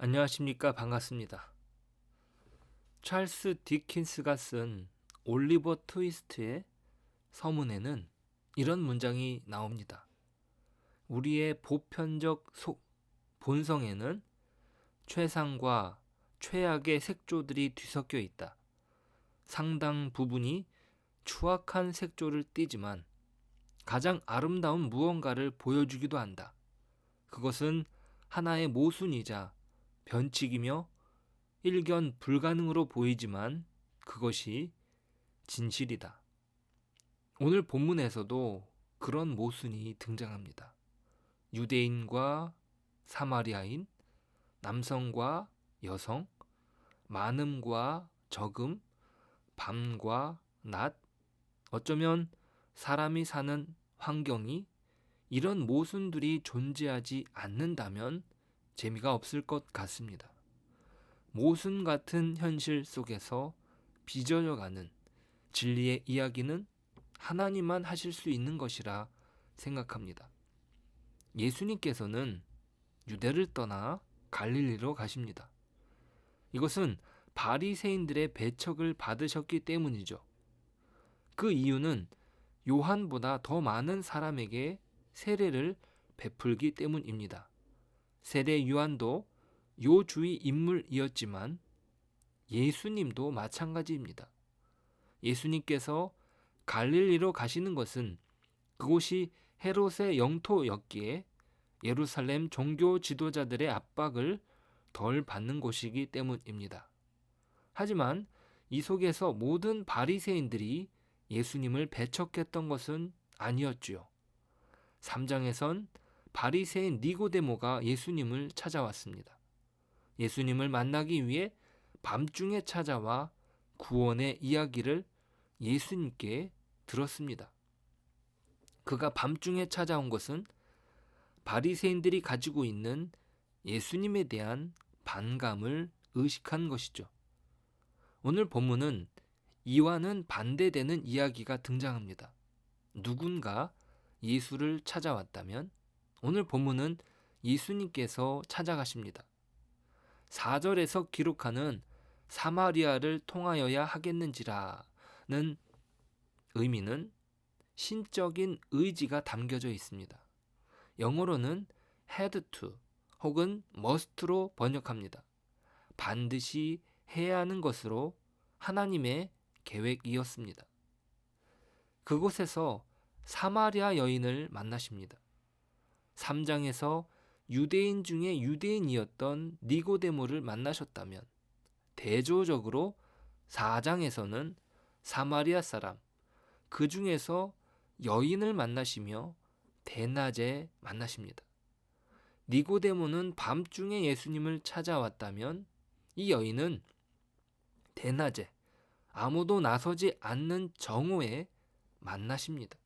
안녕하십니까. 반갑습니다. 찰스 디킨스가 쓴 올리버 트위스트의 서문에는 이런 문장이 나옵니다. 우리의 보편적 본성에는 최상과 최악의 색조들이 뒤섞여 있다. 상당 부분이 추악한 색조를 띠지만 가장 아름다운 무언가를 보여주기도 한다. 그것은 하나의 모순이자 변칙이며 일견 불가능으로 보이지만 그것이 진실이다. 오늘 본문에서도 그런 모순이 등장합니다. 유대인과 사마리아인, 남성과 여성, 많음과 적음, 밤과 낮, 어쩌면 사람이 사는 환경이 이런 모순들이 존재하지 않는다면 재미가 없을 것 같습니다. 모순 같은 현실 속에서 빚어져가는 진리의 이야기는 하나님만 하실 수 있는 것이라 생각합니다. 예수님께서는 유대를 떠나 갈릴리로 가십니다. 이것은 바리새인들의 배척을 받으셨기 때문이죠. 그 이유는 요한보다 더 많은 사람에게 세례를 베풀기 때문입니다. 세례 요한도 요 주의 인물이었지만 예수님도 마찬가지입니다. 예수님께서 갈릴리로 가시는 것은 그곳이 헤롯의 영토였기에 예루살렘 종교 지도자들의 압박을 덜 받는 곳이기 때문입니다. 하지만 이 속에서 모든 바리새인들이 예수님을 배척했던 것은 아니었지요. 3장에선 바리새인 니고데모가 예수님을 찾아왔습니다. 예수님을 만나기 위해 밤중에 찾아와 구원의 이야기를 예수님께 들었습니다. 그가 밤중에 찾아온 것은 바리새인들이 가지고 있는 예수님에 대한 반감을 의식한 것이죠. 오늘 본문은 이와는 반대되는 이야기가 등장합니다. 누군가 예수를 찾아왔다면 오늘 본문은 예수님께서 찾아가십니다. 4절에서 기록하는 사마리아를 통하여야 하겠는지라는 의미는 신적인 의지가 담겨져 있습니다. 영어로는 had to 혹은 must로 번역합니다. 반드시 해야 하는 것으로 하나님의 계획이었습니다. 그곳에서 사마리아 여인을 만나십니다. 3장에서 유대인 중에 유대인이었던 니고데모를 만나셨다면 대조적으로 4장에서는 사마리아 사람, 그 중에서 여인을 만나시며 대낮에 만나십니다. 니고데모는 밤중에 예수님을 찾아왔다면 이 여인은 대낮에 아무도 나서지 않는 정오에 만나십니다.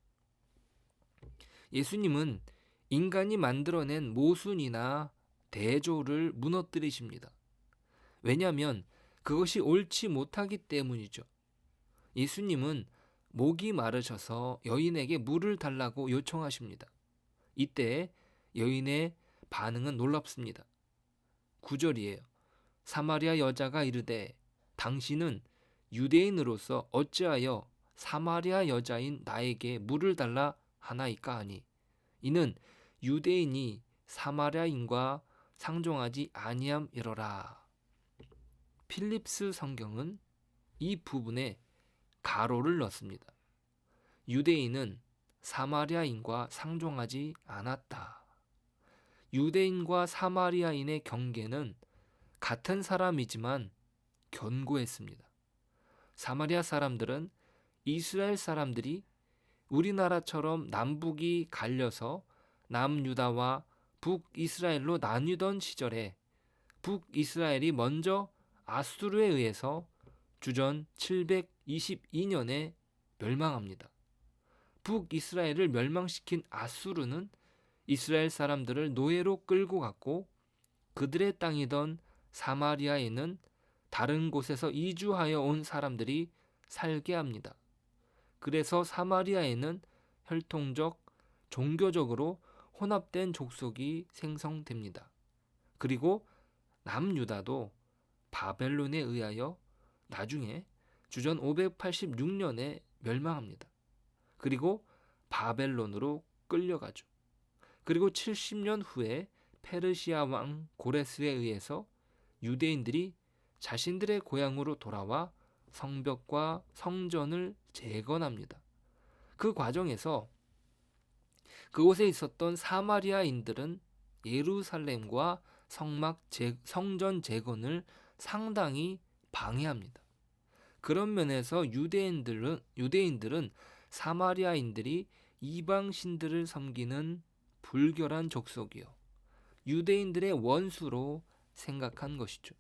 예수님은 인간이 만들어낸 모순이나 대조를 무너뜨리십니다. 왜냐하면 그것이 옳지 못하기 때문이죠. 예수님은 목이 마르셔서 여인에게 물을 달라고 요청하십니다. 이때 여인의 반응은 놀랍습니다. 9절이에요. 사마리아 여자가 이르되 당신은 유대인으로서 어찌하여 사마리아 여자인 나에게 물을 달라 하나이까 하니 이는 유대인이 사마리아인과 상종하지 아니함이로라. 필립스 성경은 이 부분에 가로를 넣습니다. 유대인은 사마리아인과 상종하지 않았다. 유대인과 사마리아인의 경계는 같은 사람이지만 견고했습니다. 사마리아 사람들은 이스라엘 사람들이 우리나라처럼 남북이 갈려서 남유다와 북이스라엘로 나뉘던 시절에 북이스라엘이 먼저 아수르에 의해서 주전 722년에 멸망합니다. 북이스라엘을 멸망시킨 아수르는 이스라엘 사람들을 노예로 끌고 갔고 그들의 땅이던 사마리아에는 다른 곳에서 이주하여 온 사람들이 살게 합니다. 그래서 사마리아에는 혈통적, 종교적으로 혼합된 족속이 생성됩니다. 그리고 남유다도 바벨론에 의하여 나중에 주전 586년에 멸망합니다. 그리고 바벨론으로 끌려가죠. 그리고 70년 후에 페르시아 왕 고레스에 의해서 유대인들이 자신들의 고향으로 돌아와 성벽과 성전을 재건합니다. 그 과정에서 그곳에 있었던 사마리아인들은 예루살렘과 성전 재건을 상당히 방해합니다. 그런 면에서 유대인들은 사마리아인들이 이방 신들을 섬기는 불결한 족속이요, 유대인들의 원수로 생각한 것이죠.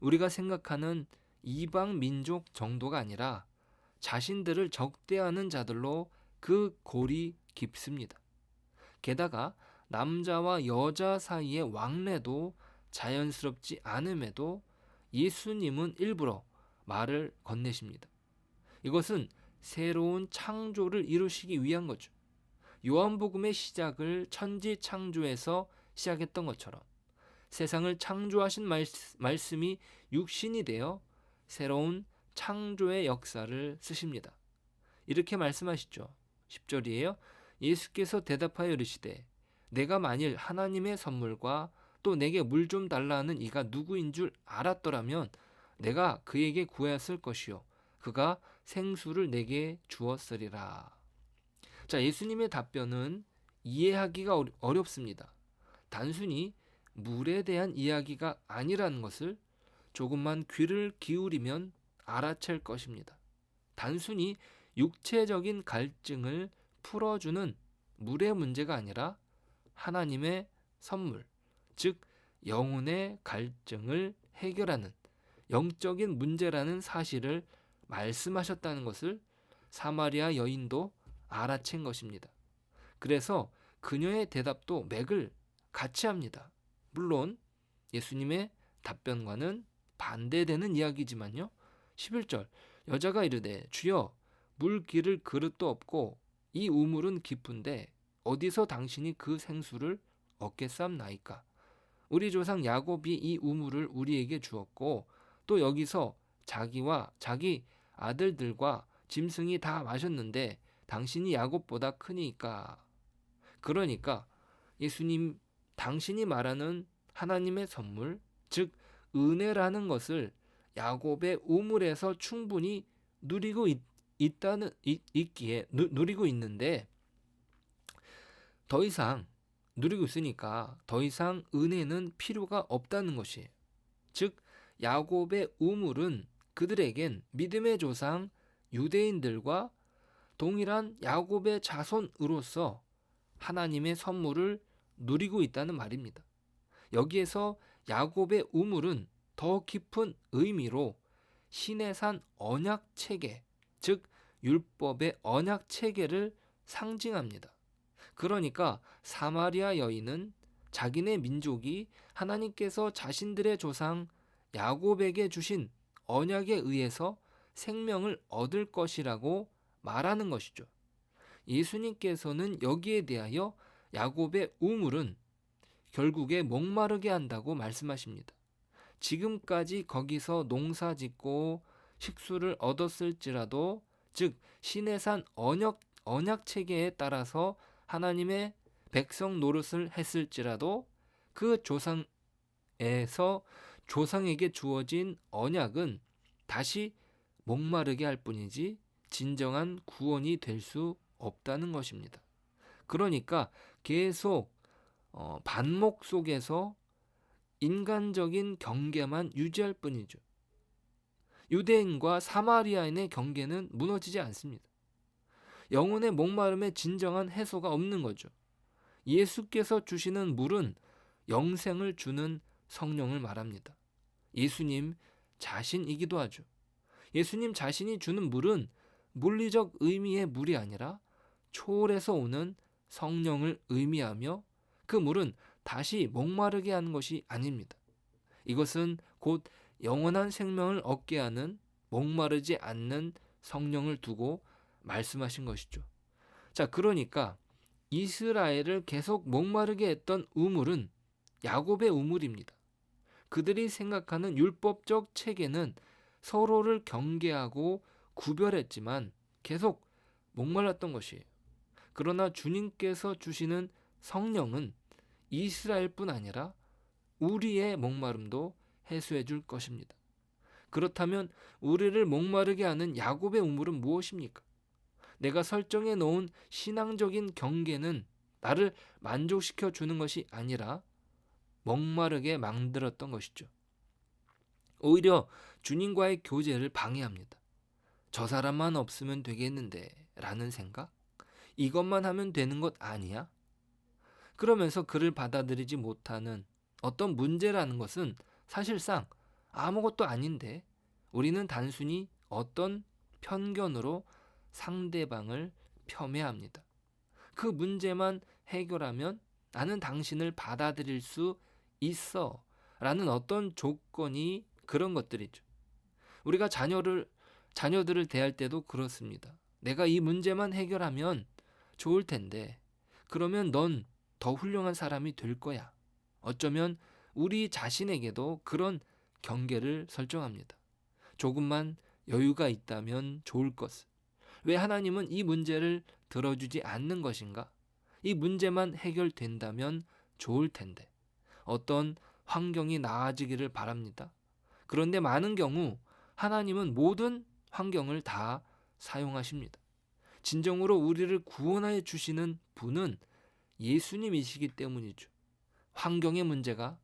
우리가 생각하는 이방 민족 정도가 아니라 자신들을 적대하는 자들로 그 골이 깊습니다. 게다가 남자와 여자 사이의 왕래도 자연스럽지 않음에도 예수님은 일부러 말을 건네십니다. 이것은 새로운 창조를 이루시기 위한 거죠. 요한복음의 시작을 천지 창조에서 시작했던 것처럼 세상을 창조하신 말씀이 육신이 되어 새로운 창조의 역사를 쓰십니다. 이렇게 말씀하시죠. 10절이에요. 예수께서 대답하여 이르시되 내가 만일 하나님의 선물과 또 내게 물 좀 달라 하는 이가 누구인 줄 알았더라면 내가 그에게 구하였을 것이요 그가 생수를 내게 주었으리라. 자, 예수님의 답변은 이해하기가 어렵습니다. 단순히 물에 대한 이야기가 아니라는 것을 조금만 귀를 기울이면 알아챌 것입니다. 단순히 육체적인 갈증을 풀어주는 물의 문제가 아니라 하나님의 선물, 즉 영혼의 갈증을 해결하는 영적인 문제라는 사실을 말씀하셨다는 것을 사마리아 여인도 알아챈 것입니다. 그래서 그녀의 대답도 맥을 같이 합니다. 물론 예수님의 답변과는 반대되는 이야기지만요. 11절 여자가 이르되 주여 물 기를 그릇도 없고 이 우물은 깊은데 어디서 당신이 그 생수를 얻겠사옵나이까? 우리 조상 야곱이 이 우물을 우리에게 주었고 또 여기서 자기와 자기 아들들과 짐승이 다 마셨는데 당신이 야곱보다 크니까. 그러니까 예수님 당신이 말하는 하나님의 선물, 즉 은혜라는 것을 야곱의 우물에서 충분히 누리고 누리고 있는데 더 이상 누리고 있으니까 더 이상 은혜는 필요가 없다는 것이에요. 즉 야곱의 우물은 그들에겐 믿음의 조상 유대인들과 동일한 야곱의 자손으로서 하나님의 선물을 누리고 있다는 말입니다. 여기에서 야곱의 우물은 더 깊은 의미로 시내산 언약 체계, 즉 율법의 언약 체계를 상징합니다. 그러니까 사마리아 여인은 자기네 민족이 하나님께서 자신들의 조상 야곱에게 주신 언약에 의해서 생명을 얻을 것이라고 말하는 것이죠. 예수님께서는 여기에 대하여 야곱의 우물은 결국에 목마르게 한다고 말씀하십니다. 지금까지 거기서 농사 짓고 식수를 얻었을지라도, 즉 시내산 언약 체계에 따라서 하나님의 백성 노릇을 했을지라도 그 조상에게 주어진 언약은 다시 목마르게 할 뿐이지 진정한 구원이 될 수 없다는 것입니다. 그러니까 계속 반목 속에서 인간적인 경계만 유지할 뿐이죠. 유대인과 사마리아인의 경계는 무너지지 않습니다. 영혼의 목마름에 진정한 해소가 없는 거죠. 예수께서 주시는 물은 영생을 주는 성령을 말합니다. 예수님 자신이기도 하죠. 예수님 자신이 주는 물은 물리적 의미의 물이 아니라 초월해서 오는 성령을 의미하며 그 물은 다시 목마르게 하는 것이 아닙니다. 이것은 곧 영원한 생명을 얻게 하는 목마르지 않는 성령을 두고 말씀하신 것이죠. 자, 그러니까 이스라엘을 계속 목마르게 했던 우물은 야곱의 우물입니다. 그들이 생각하는 율법적 체계는 서로를 경계하고 구별했지만 계속 목말랐던 것이에요. 그러나 주님께서 주시는 성령은 이스라엘뿐 아니라 우리의 목마름도 해소해 줄 것입니다. 그렇다면 우리를 목마르게 하는 야곱의 우물은 무엇입니까? 내가 설정해 놓은 신앙적인 경계는 나를 만족시켜 주는 것이 아니라 목마르게 만들었던 것이죠. 오히려 주님과의 교제를 방해합니다. 저 사람만 없으면 되겠는데 라는 생각? 이것만 하면 되는 것 아니야? 그러면서 그를 받아들이지 못하는 어떤 문제라는 것은 사실상 아무것도 아닌데 우리는 단순히 어떤 편견으로 상대방을 폄훼합니다. 그 문제만 해결하면 나는 당신을 받아들일 수 있어 라는 어떤 조건이 그런 것들이죠. 우리가 자녀들을 대할 때도 그렇습니다. 내가 이 문제만 해결하면 좋을 텐데 그러면 넌 더 훌륭한 사람이 될 거야. 어쩌면 우리 자신에게도 그런 경계를 설정합니다. 조금만 여유가 있다면 좋을 것을. 왜 하나님은 이 문제를 들어주지 않는 것인가? 이 문제만 해결된다면 좋을 텐데. 어떤 환경이 나아지기를 바랍니다. 그런데 많은 경우 하나님은 모든 환경을 다 사용하십니다. 진정으로 우리를 구원하여 주시는 분은 예수님이시기 때문이죠. 환경의 문제가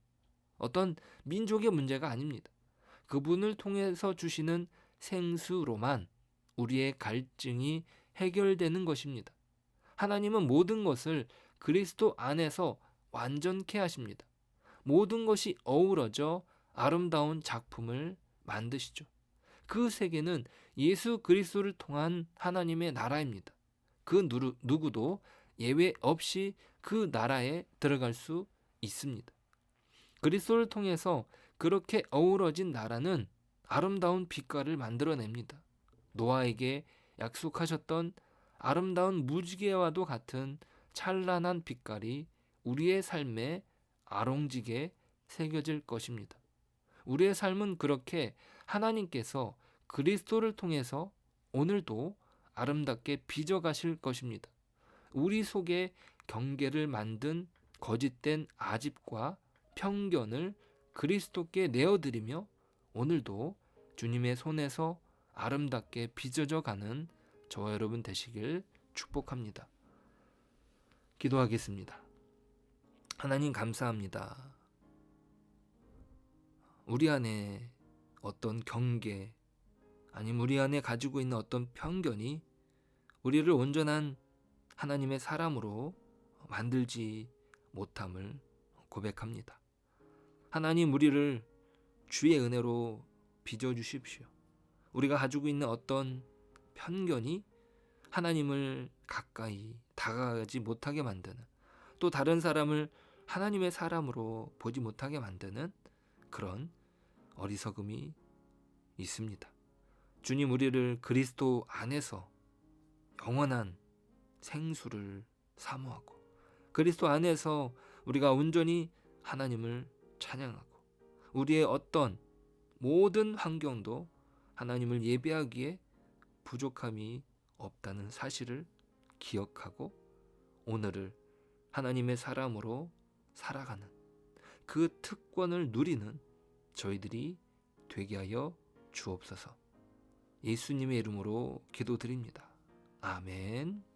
어떤 민족의 문제가 아닙니다. 그분을 통해서 주시는 생수로만 우리의 갈증이 해결되는 것입니다. 하나님은 모든 것을 그리스도 안에서 완전케 하십니다. 모든 것이 어우러져 아름다운 작품을 만드시죠. 그 세계는 예수 그리스도를 통한 하나님의 나라입니다. 그 누구도 예외 없이 그 나라에 들어갈 수 있습니다. 그리스도를 통해서 그렇게 어우러진 나라는 아름다운 빛깔을 만들어냅니다. 노아에게 약속하셨던 아름다운 무지개와도 같은 찬란한 빛깔이 우리의 삶에 아롱지게 새겨질 것입니다. 우리의 삶은 그렇게 하나님께서 그리스도를 통해서 오늘도 아름답게 빚어가실 것입니다. 우리 속에 경계를 만든 거짓된 아집과 편견을 그리스도께 내어드리며 오늘도 주님의 손에서 아름답게 빚어져 가는 저와 여러분 되시길 축복합니다. 기도하겠습니다. 하나님 감사합니다. 우리 안에 어떤 경계 아니면 우리 안에 가지고 있는 어떤 편견이 우리를 온전한 하나님의 사람으로 만들지 못함을 고백합니다. 하나님 우리를 주의 은혜로 빚어주십시오. 우리가 가지고 있는 어떤 편견이 하나님을 가까이 다가가지 못하게 만드는 또 다른 사람을 하나님의 사람으로 보지 못하게 만드는 그런 어리석음이 있습니다. 주님 우리를 그리스도 안에서 영원한 생수를 사모하고 그리스도 안에서 우리가 온전히 하나님을 찬양하고 우리의 어떤 모든 환경도 하나님을 예배하기에 부족함이 없다는 사실을 기억하고 오늘을 하나님의 사람으로 살아가는 그 특권을 누리는 저희들이 되게 하여 주옵소서. 예수님의 이름으로 기도드립니다. 아멘.